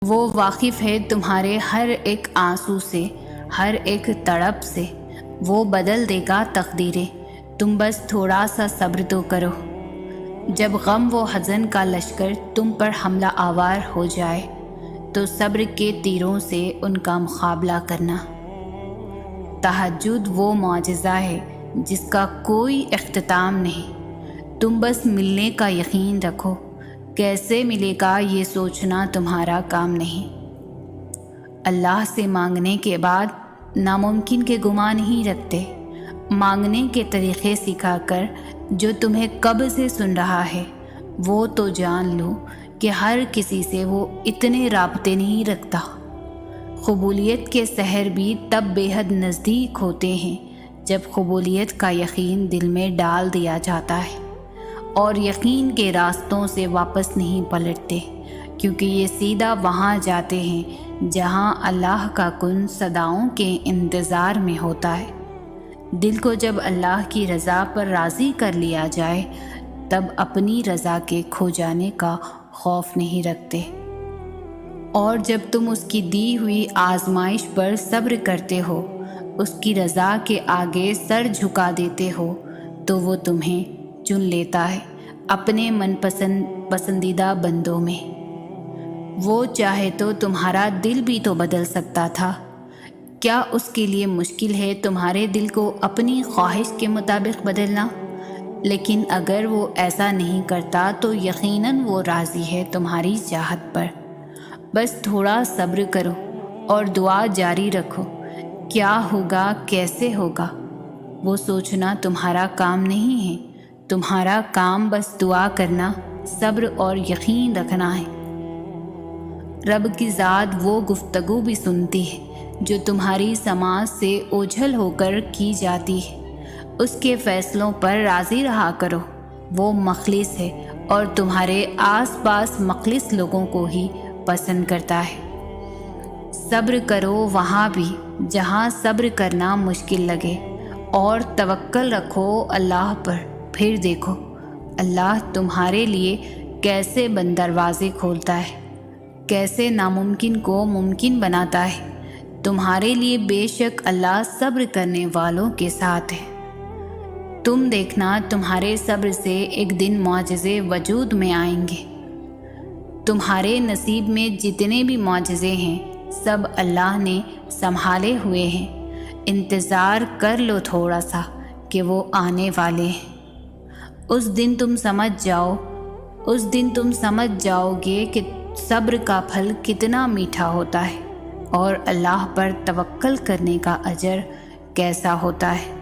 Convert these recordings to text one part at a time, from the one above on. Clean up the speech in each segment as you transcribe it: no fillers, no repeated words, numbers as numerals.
وہ واقف ہے تمہارے ہر ایک آنسو سے، ہر ایک تڑپ سے۔ وہ بدل دے گا تقدیریں، تم بس تھوڑا سا صبر تو کرو۔ جب غم و حزن کا لشکر تم پر حملہ آور ہو جائے تو صبر کے تیروں سے ان کا مقابلہ کرنا۔ تہجد وہ معجزہ ہے جس کا کوئی اختتام نہیں، تم بس ملنے کا یقین رکھو، کیسے ملے گا یہ سوچنا تمہارا کام نہیں۔ اللہ سے مانگنے کے بعد ناممکن کے گمان نہیں رکھتے، مانگنے کے طریقے سکھا کر جو تمہیں کب سے سن رہا ہے وہ تو جان لو کہ ہر کسی سے وہ اتنے رابطے نہیں رکھتا۔ قبولیت کے سحر بھی تب بے حد نزدیک ہوتے ہیں جب قبولیت کا یقین دل میں ڈال دیا جاتا ہے، اور یقین کے راستوں سے واپس نہیں پلٹتے، کیونکہ یہ سیدھا وہاں جاتے ہیں جہاں اللہ کا کن صداؤں کے انتظار میں ہوتا ہے۔ دل کو جب اللہ کی رضا پر راضی کر لیا جائے تب اپنی رضا کے کھو جانے کا خوف نہیں رکھتے، اور جب تم اس کی دی ہوئی آزمائش پر صبر کرتے ہو، اس کی رضا کے آگے سر جھکا دیتے ہو، تو وہ تمہیں چن لیتا ہے اپنے پسندیدہ بندوں میں۔ وہ چاہے تو تمہارا دل بھی تو بدل سکتا تھا، کیا اس کے لیے مشکل ہے تمہارے دل کو اپنی خواہش کے مطابق بدلنا؟ لیکن اگر وہ ایسا نہیں کرتا تو یقیناً وہ راضی ہے تمہاری چاہت پر۔ بس تھوڑا صبر کرو اور دعا جاری رکھو، کیا ہوگا کیسے ہوگا وہ سوچنا تمہارا کام نہیں ہے، تمہارا کام بس دعا کرنا، صبر اور یقین رکھنا ہے۔ رب کی ذات وہ گفتگو بھی سنتی ہے جو تمہاری سماعت سے اوجھل ہو کر کی جاتی ہے، اس کے فیصلوں پر راضی رہا کرو، وہ مخلص ہے اور تمہارے آس پاس مخلص لوگوں کو ہی پسند کرتا ہے۔ صبر کرو وہاں بھی جہاں صبر کرنا مشکل لگے، اور توکل رکھو اللہ پر، پھر دیکھو اللہ تمہارے لیے کیسے بند دروازے کھولتا ہے، کیسے ناممکن کو ممکن بناتا ہے۔ تمہارے لیے بے شک اللہ صبر کرنے والوں کے ساتھ ہے۔ تم دیکھنا تمہارے صبر سے ایک دن معجزے وجود میں آئیں گے۔ تمہارے نصیب میں جتنے بھی معجزے ہیں سب اللہ نے سنبھالے ہوئے ہیں، انتظار کر لو تھوڑا سا کہ وہ آنے والے ہیں۔ اس دن تم سمجھ جاؤ گے کہ صبر کا پھل کتنا میٹھا ہوتا ہے اور اللہ پر توکل کرنے کا اجر کیسا ہوتا ہے۔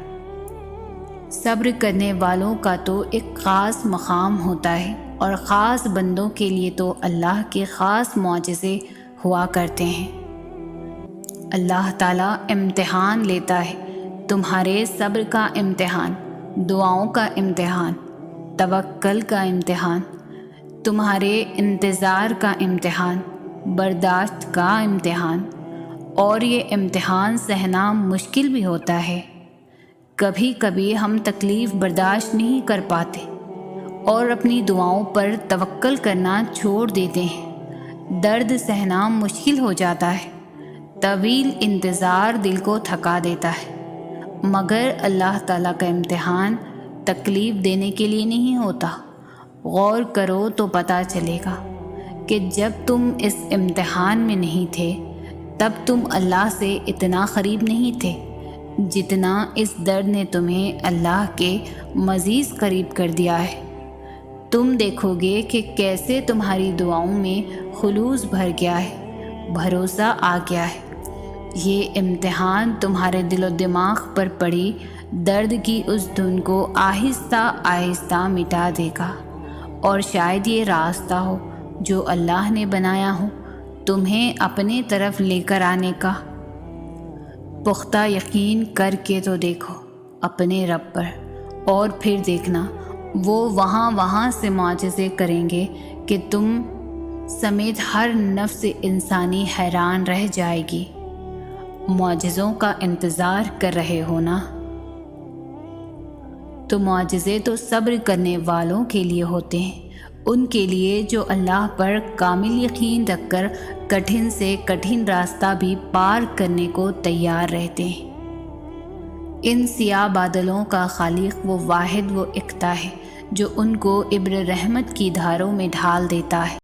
صبر کرنے والوں کا تو ایک خاص مقام ہوتا ہے، اور خاص بندوں کے لیے تو اللہ کے خاص معجزے ہوا کرتے ہیں۔ اللہ تعالیٰ امتحان لیتا ہے، تمہارے صبر کا امتحان، دعاؤں کا امتحان، توکل کا امتحان، تمہارے انتظار کا امتحان، برداشت کا امتحان، اور یہ امتحان سہنا مشکل بھی ہوتا ہے۔ کبھی کبھی ہم تکلیف برداشت نہیں کر پاتے اور اپنی دعاؤں پر توکل کرنا چھوڑ دیتے ہیں، درد سہنا مشکل ہو جاتا ہے، طویل انتظار دل کو تھکا دیتا ہے، مگر اللہ تعالیٰ کا امتحان تکلیف دینے کے لیے نہیں ہوتا۔ غور کرو تو پتہ چلے گا کہ جب تم اس امتحان میں نہیں تھے تب تم اللہ سے اتنا قریب نہیں تھے جتنا اس درد نے تمہیں اللہ کے مزید قریب کر دیا ہے۔ تم دیکھو گے کہ کیسے تمہاری دعاؤں میں خلوص بھر گیا ہے، بھروسہ آ گیا ہے۔ یہ امتحان تمہارے دل و دماغ پر پڑی درد کی اس دھن کو آہستہ آہستہ مٹا دے گا، اور شاید یہ راستہ ہو جو اللہ نے بنایا ہو تمہیں اپنے طرف لے کر آنے کا۔ پختہ یقین کر کے تو دیکھو اپنے رب پر، اور پھر دیکھنا وہ وہاں سے معجزے کریں گے کہ تم سمیت ہر نفس انسانی حیران رہ جائے گی۔ معجزوں کا انتظار کر رہے ہو نا؟ تو معجزے تو صبر کرنے والوں کے لیے ہوتے ہیں، ان کے لیے جو اللہ پر کامل یقین رکھ کر کٹھن سے کٹھن راستہ بھی پار کرنے کو تیار رہتے ہیں۔ ان سیاہ بادلوں کا خالق وہ واحد و یکتا ہے جو ان کو ابر رحمت کی دھاروں میں ڈھال دیتا ہے۔